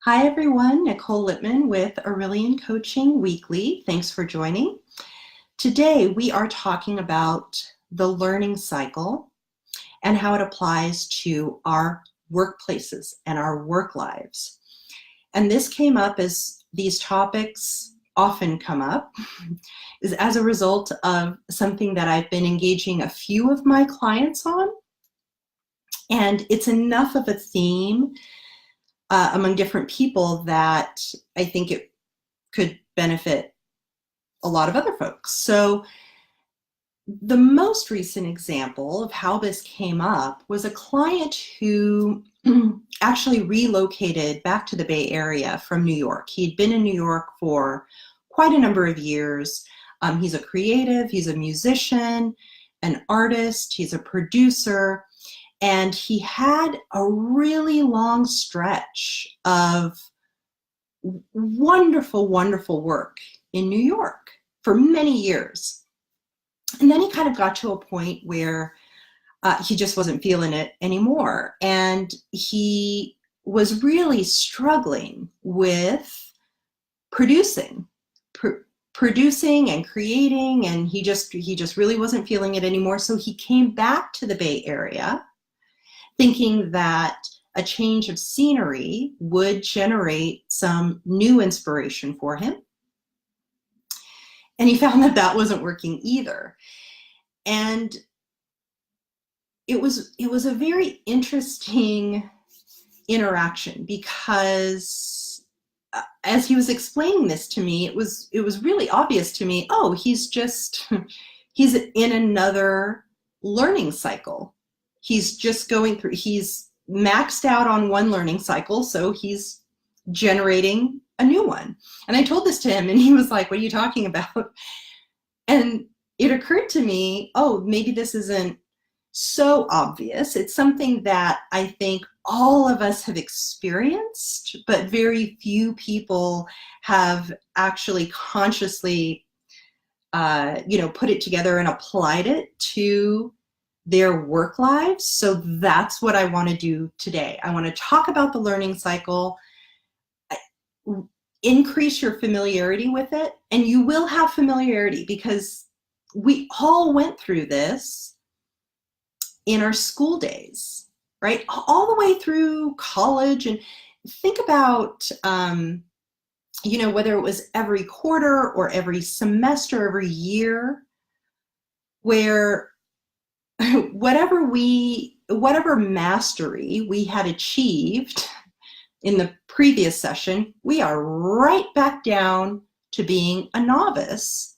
Hi everyone, Nicole Littman with Aurelian Coaching Weekly. Thanks for joining. Today we are talking about the learning cycle and how it applies to our workplaces and our work lives. And this came up, as these topics often come up, is as a result of something that I've been engaging a few of my clients on. And it's enough of a theme among different people that I think it could benefit a lot of other folks. So the most recent example of how this came up was a client who actually relocated back to the Bay Area from New York. He'd been in New York for quite a number of years. He's a creative, he's a musician, an artist, he's a producer. And he had a really long stretch of wonderful, wonderful work in New York for many years. And then he kind of got to a point where he just wasn't feeling it anymore. And he was really struggling with producing and creating, and he just really wasn't feeling it anymore. So he came back to the Bay Area thinking that a change of scenery would generate some new inspiration for him. And he found that that wasn't working either. And it was a very interesting interaction because as he was explaining this to me, it was really obvious to me, oh, he's in another learning cycle. He's just going through, he's maxed out on one learning cycle, so he's generating a new one. And I told this to him and he was like, what are you talking about? And it occurred to me, oh, maybe this isn't so obvious. It's something that I think all of us have experienced, but very few people have actually consciously, put it together and applied it to their work lives. So that's what I want to do today. I want to talk about the learning cycle, increase your familiarity with it, and you will have familiarity because we all went through this in our school days, right? All the way through college. And think about, whether it was every quarter or every semester, every year, where whatever mastery we had achieved in the previous session, we are right back down to being a novice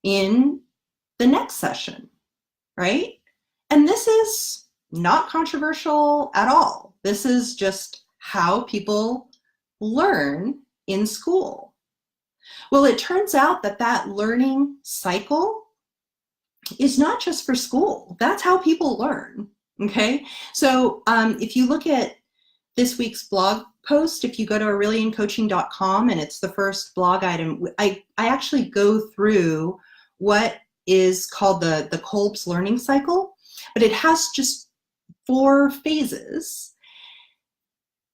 in the next session, right? And this is not controversial at all. This is just how people learn in school. Well, it turns out that learning cycle is not just for school. That's how people learn, okay? So if you look at this week's blog post, if you go to aureliancoaching.com and it's the first blog item, I actually go through what is called the Kolb's learning cycle, but it has just 4 phases.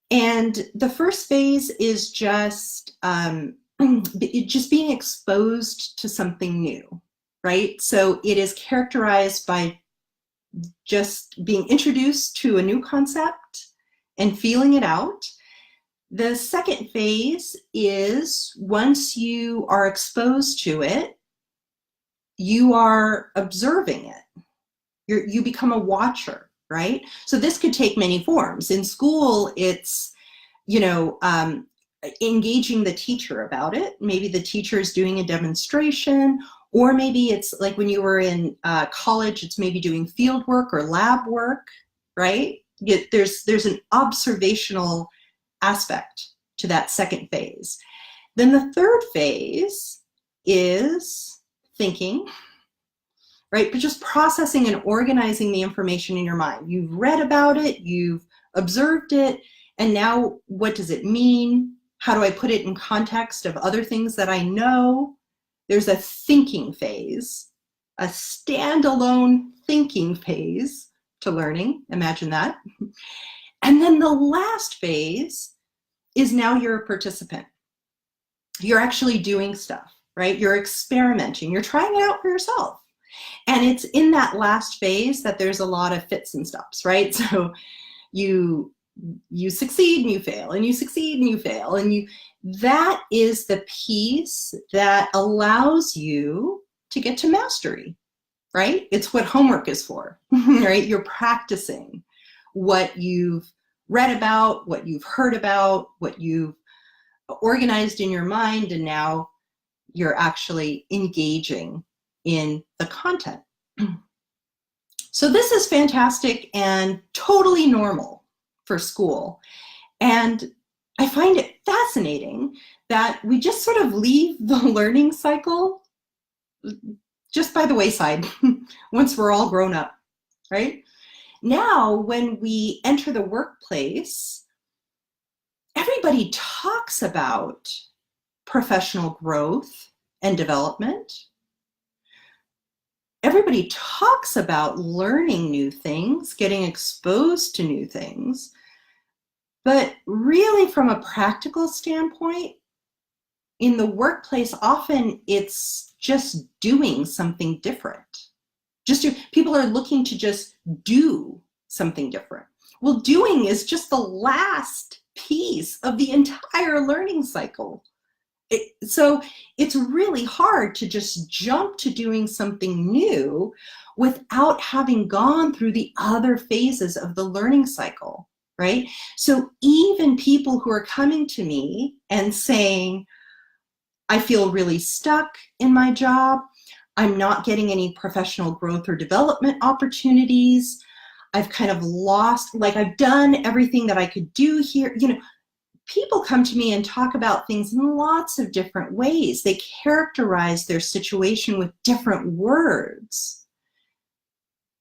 And the first phase is just being exposed to something new. Right? So it is characterized by just being introduced to a new concept and feeling it out. The second phase is once you are exposed to it, you are observing it. You become a watcher, right? So this could take many forms. In school, it's, engaging the teacher about it. Maybe the teacher is doing a demonstration, or maybe it's like when you were in college, it's maybe doing field work or lab work, right? There's an observational aspect to that second phase. Then the third phase is thinking, right? But just processing and organizing the information in your mind. You've read about it, you've observed it, and now what does it mean? How do I put it in context of other things that I know? There's a thinking phase, a standalone thinking phase to learning. Imagine that. And then the last phase is now you're a participant. You're actually doing stuff, right? You're experimenting, you're trying it out for yourself. And it's in that last phase that there's a lot of fits and stops, right? So you succeed and you fail, and you succeed and you fail, and that is the piece that allows you to get to mastery, right? It's what homework is for, right? You're practicing what you've read about, what you've heard about, what you've organized in your mind, and now you're actually engaging in the content. So this is fantastic and totally normal for school. And I find it fascinating that we just sort of leave the learning cycle just by the wayside once we're all grown up, right? Now, when we enter the workplace, everybody talks about professional growth and development. Everybody talks about learning new things, getting exposed to new things. But really, from a practical standpoint, in the workplace, often it's just doing something different. People are looking to just do something different. Well, doing is just the last piece of the entire learning cycle. So it's really hard to just jump to doing something new without having gone through the other phases of the learning cycle, right? So even people who are coming to me and saying, I feel really stuck in my job, I'm not getting any professional growth or development opportunities, I've kind of lost, like I've done everything that I could do here, people come to me and talk about things in lots of different ways. They characterize their situation with different words.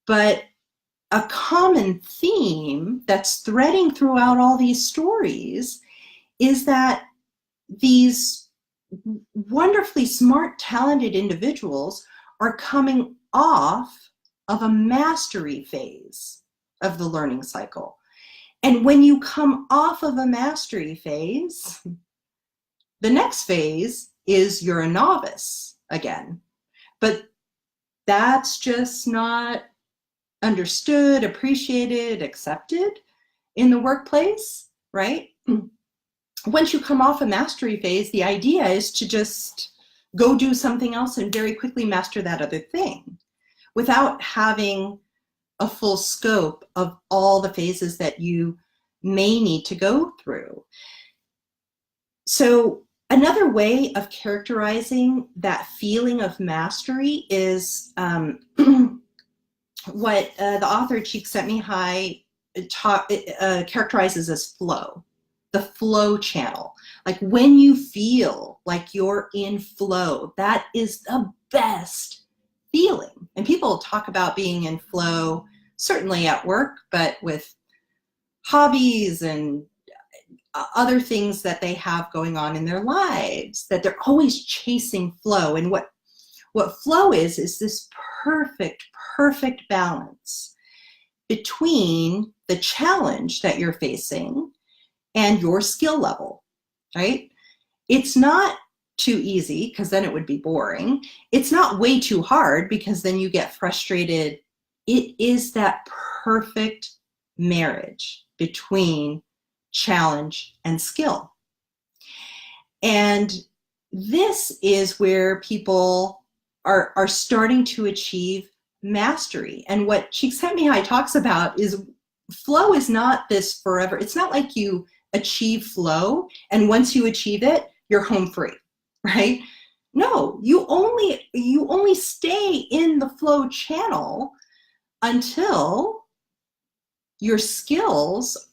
But a common theme that's threading throughout all these stories is that these wonderfully smart, talented individuals are coming off of a mastery phase of the learning cycle. And when you come off of a mastery phase, the next phase is you're a novice again. But that's just not understood, appreciated, accepted in the workplace, right? Once you come off a mastery phase, the idea is to just go do something else and very quickly master that other thing without having a full scope of all the phases that you may need to go through. So another way of characterizing that feeling of mastery is what the author Csikszentmihalyi characterizes as flow, the flow channel. Like when you feel like you're in flow, that is the best feeling. And people talk about being in flow, certainly at work, but with hobbies and other things that they have going on in their lives, that they're always chasing flow. And what flow is this perfect balance between the challenge that you're facing and your skill level, right? It's not too easy because then it would be boring. It's not way too hard because then you get frustrated. It is that perfect marriage between challenge and skill. And this is where people are starting to achieve mastery. And what Csikszentmihalyi talks about is flow is not this forever. It's not like you achieve flow and once you achieve it, you're home free, right? No, you only stay in the flow channel until your skills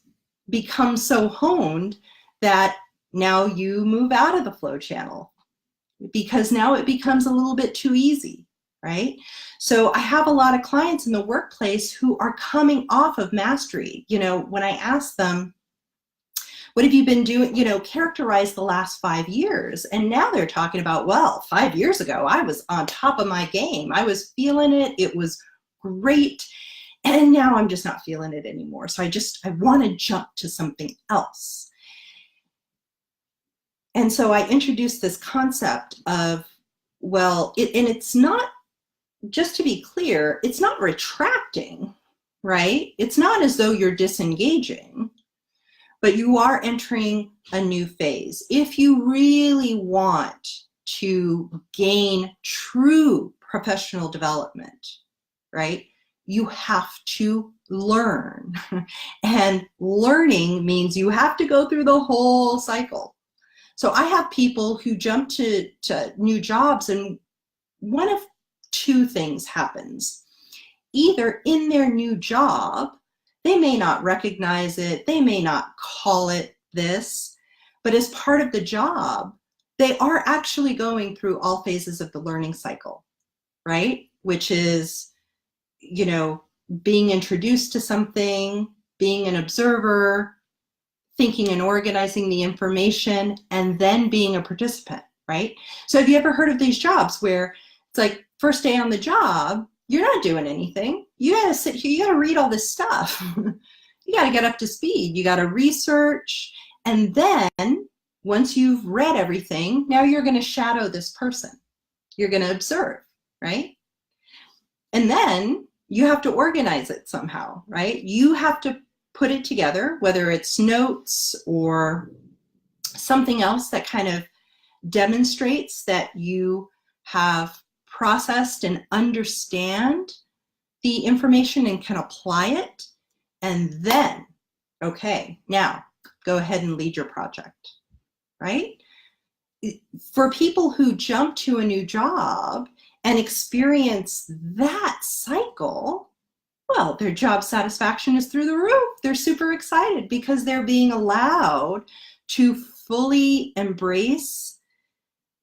become so honed that now you move out of the flow channel because now it becomes a little bit too easy, right? So I have a lot of clients in the workplace who are coming off of mastery. When I ask them, what have you been doing, characterize the last 5 years. And now they're talking about, well, 5 years ago, I was on top of my game. I was feeling it. It was great. And now I'm just not feeling it anymore. So I want to jump to something else. And so I introduced this concept of, well, and it's not, just to be clear, it's not retracting, right? It's not as though you're disengaging, but you are entering a new phase. If you really want to gain true professional development, right, you have to learn. And learning means you have to go through the whole cycle. So I have people who jump to new jobs, and one of two things happens. Either in their new job, they may not recognize it, they may not call it this, but as part of the job, they are actually going through all phases of the learning cycle, right? Which is, you know, being introduced to something, being an observer, thinking and organizing the information, and then being a participant, right? So have you ever heard of these jobs where it's like, first day on the job, you're not doing anything. You gotta sit here, you gotta read all this stuff. You gotta get up to speed, you gotta research, and then once you've read everything, now you're gonna shadow this person. You're gonna observe, right? And then you have to organize it somehow, right? You have to put it together, whether it's notes or something else that kind of demonstrates that you have processed and understand the information and can apply it. And then, okay, now go ahead and lead your project, right? For people who jump to a new job and experience that cycle, well, their job satisfaction is through the roof. They're super excited because they're being allowed to fully embrace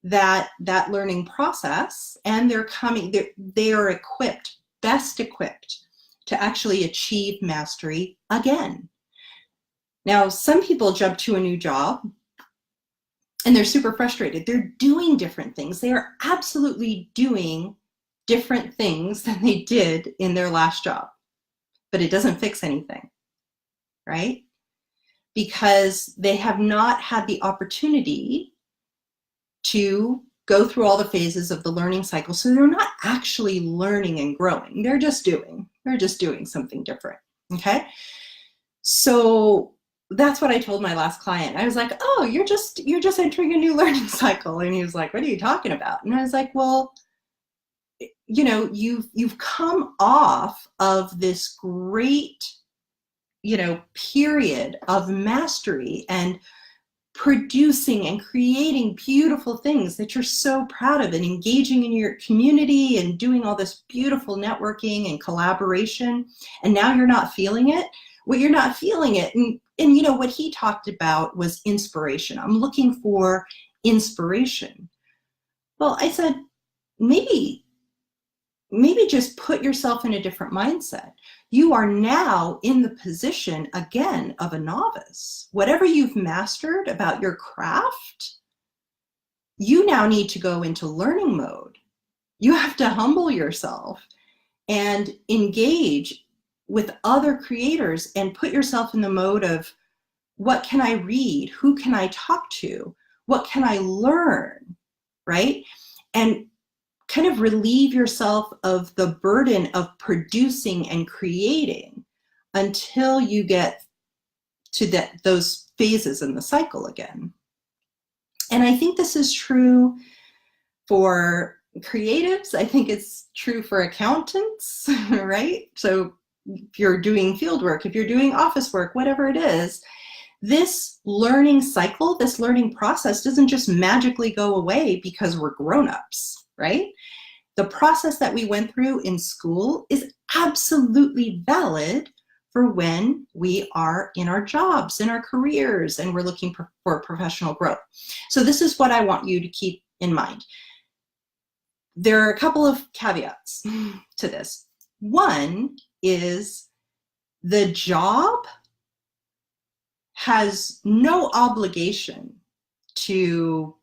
that learning process, and they are equipped, best equipped to actually achieve mastery again. Now, some people jump to a new job and they're super frustrated. They're doing different things. They are absolutely doing different things than they did in their last job, but it doesn't fix anything, right? Because they have not had the opportunity to go through all the phases of the learning cycle. So they're not actually learning and growing. They're just doing something different, okay? So that's what I told my last client. I was like, oh, you're just entering a new learning cycle. And he was like, what are you talking about? And I was like, well, you know, you've come off of this great, you know, period of mastery and producing and creating beautiful things that you're so proud of, and engaging in your community and doing all this beautiful networking and collaboration. And now you're not feeling it. Well, you're not feeling it. And you know, what he talked about was inspiration. I'm looking for inspiration. Well, I said, maybe just put yourself in a different mindset. You are now in the position, again, of a novice. Whatever you've mastered about your craft, you now need to go into learning mode. You have to humble yourself and engage with other creators and put yourself in the mode of, what can I read? Who can I talk to? What can I learn, right? And kind of relieve yourself of the burden of producing and creating until you get to those phases in the cycle again. And I think this is true for creatives. I think it's true for accountants, right? So if you're doing field work, if you're doing office work, whatever it is, this learning cycle, this learning process doesn't just magically go away because we're grown-ups, right? The process that we went through in school is absolutely valid for when we are in our jobs, in our careers, and we're looking for professional growth. So this is what I want you to keep in mind. There are a couple of caveats to this. One is the job has no obligation to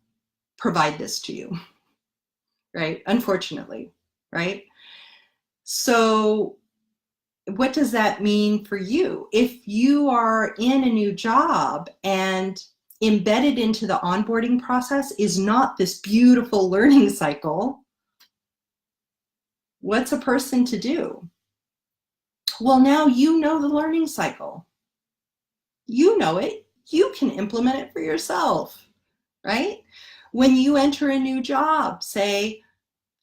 provide this to you, right? Unfortunately, right? So what does that mean for you? If you are in a new job and embedded into the onboarding process is not this beautiful learning cycle, what's a person to do? Well, now you know the learning cycle. You know it. You can implement it for yourself, right? When you enter a new job, say,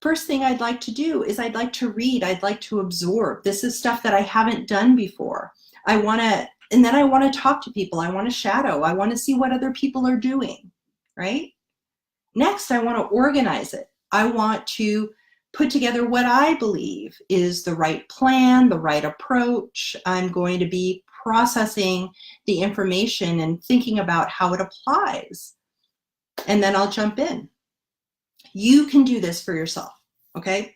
first thing I'd like to do is I'd like to read, I'd like to absorb. This is stuff that I haven't done before. And then I want to talk to people. I want to shadow. I want to see what other people are doing, right? Next, I want to organize it. I want to put together what I believe is the right plan, the right approach. I'm going to be processing the information and thinking about how it applies. And then I'll jump in. You can do this for yourself, okay?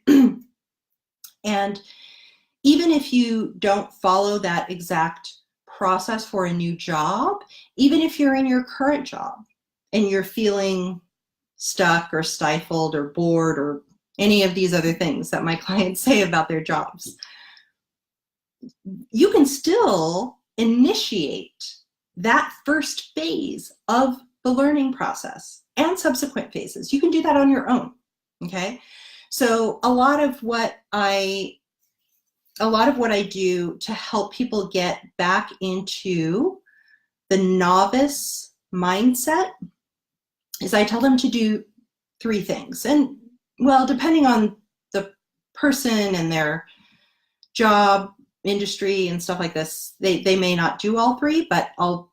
And even if you don't follow that exact process for a new job, even if you're in your current job and you're feeling stuck or stifled or bored or any of these other things that my clients say about their jobs, you can still initiate that first phase of the learning process and subsequent phases. You can do that on your own, okay? So a lot of what I do to help people get back into the novice mindset is I tell them to do 3 things. And well, depending on the person and their job, industry, and stuff like this, they may not do all 3, but I'll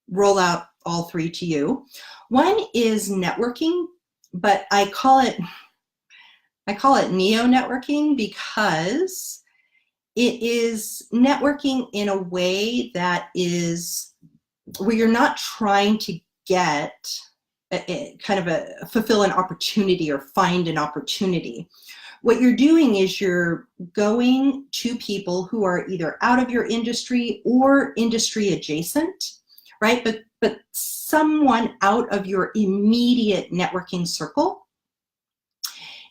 roll out all 3 to you. One is networking, but I call it neo-networking because it is networking in a way that is where you're not trying to get fulfill an opportunity or find an opportunity. What you're doing is you're going to people who are either out of your industry or industry adjacent, right? But someone out of your immediate networking circle,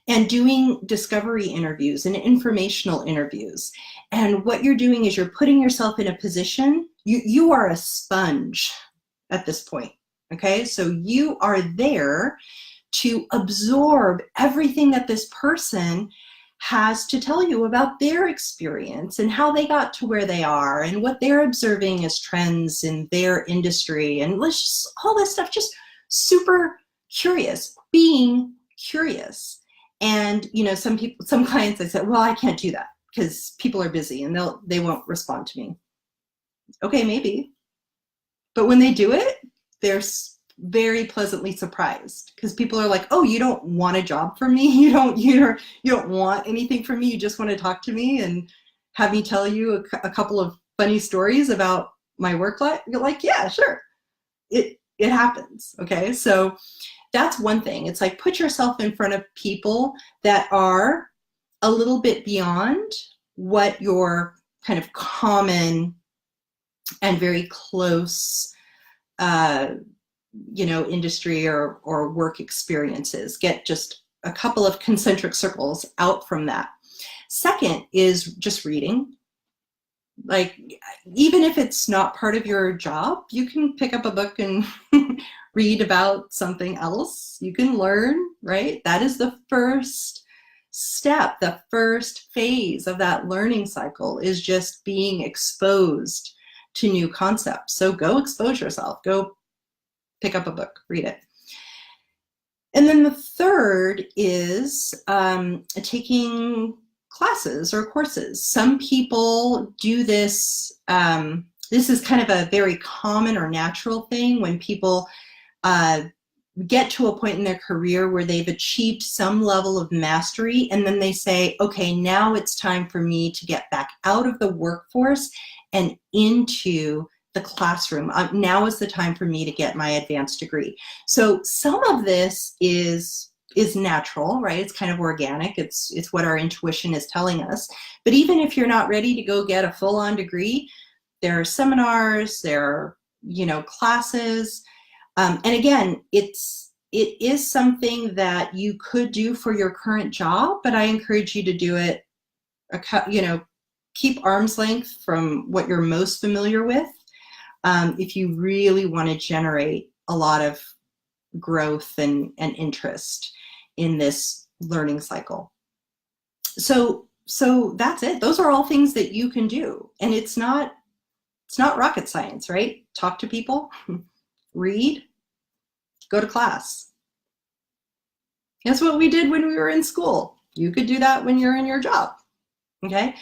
and doing discovery interviews and informational interviews. And what you're doing is you're putting yourself in a position, you are a sponge at this point, okay? So you are there to absorb everything that this person has to tell you about their experience and how they got to where they are and what they're observing as trends in their industry. And all this stuff, just super curious, being curious. And some clients, I said, well, I can't do that because people are busy and they won't respond to me. Okay, maybe. But when they do it, they're very pleasantly surprised because people are like, oh, you don't want a job from me? You don't want anything from me? You just want to talk to me and have me tell you a couple of funny stories about my work life? You're like, yeah, sure. It happens, okay? So that's one thing. It's like put yourself in front of people that are a little bit beyond what your kind of common and very close industry or work experiences. Get just a couple of concentric circles out from that. Second is just reading. Like, even if it's not part of your job, you can pick up a book and read about something else. You can learn, right? That is the first step, the first phase of that learning cycle is just being exposed to new concepts. So go expose yourself, go pick up a book, read it. And then the third is taking classes or courses. Some people do this. This is kind of a very common or natural thing when people get to a point in their career where they've achieved some level of mastery, and then they say, okay, now it's time for me to get back out of the workforce and into the classroom. Now is the time for me to get my advanced degree. So some of this is natural, right? It's kind of organic. It's what our intuition is telling us. But even if you're not ready to go get a full-on degree, there are seminars, there are, classes. And again, it is something that you could do for your current job, but I encourage you to do it, keep arm's length from what you're most familiar with. If you really want to generate a lot of growth and interest in this learning cycle. So that's it. Those are all things that you can do. And it's not rocket science, right? Talk to people, read, go to class. That's what we did when we were in school. You could do that when you're in your job, okay?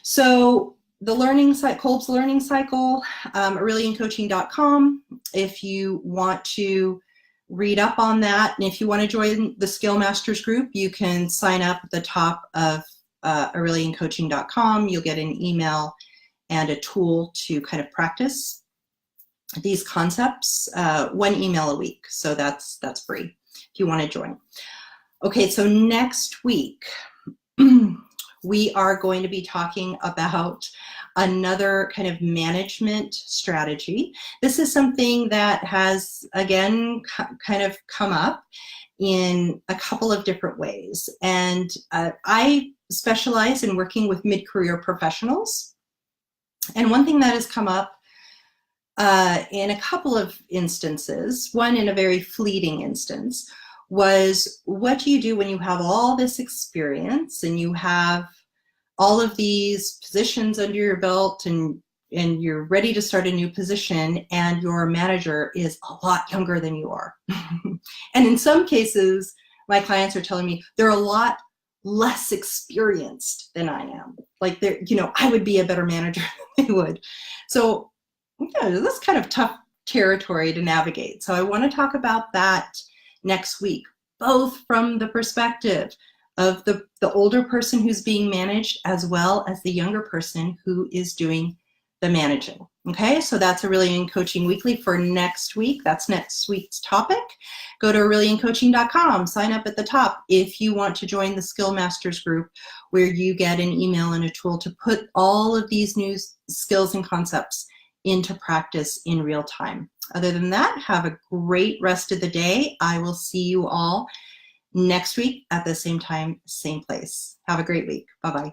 So the learning cycle, Kolb's learning cycle, aureliancoaching.com. If you want to read up on that, and if you want to join the Skill Masters group, you can sign up at the top of aureliancoaching.com. You'll get an email and a tool to kind of practice these concepts, 1 email a week. So that's free if you want to join. Okay, so next week, we are going to be talking about another kind of management strategy. This is something that has, again, kind of come up in a couple of different ways. And I specialize in working with mid-career professionals. And one thing that has come up in a couple of instances, one in a very fleeting instance, was what do you do when you have all this experience and you have all of these positions under your belt and you're ready to start a new position and your manager is a lot younger than you are. And in some cases, my clients are telling me they're a lot less experienced than I am. Like they're, I would be a better manager than they would. So that's kind of tough territory to navigate. So I want to talk about that next week, both from the perspective of the older person who's being managed as well as the younger person who is doing the managing. Okay, so that's Aurelian Coaching Weekly for next week. That's next week's topic. Go to aureliancoaching.com, sign up at the top if you want to join the Skill Masters group, where you get an email and a tool to put all of these new skills and concepts into practice in real time. Other than that, have a great rest of the day. I will see you all next week at the same time, same place. Have a great week. Bye-bye.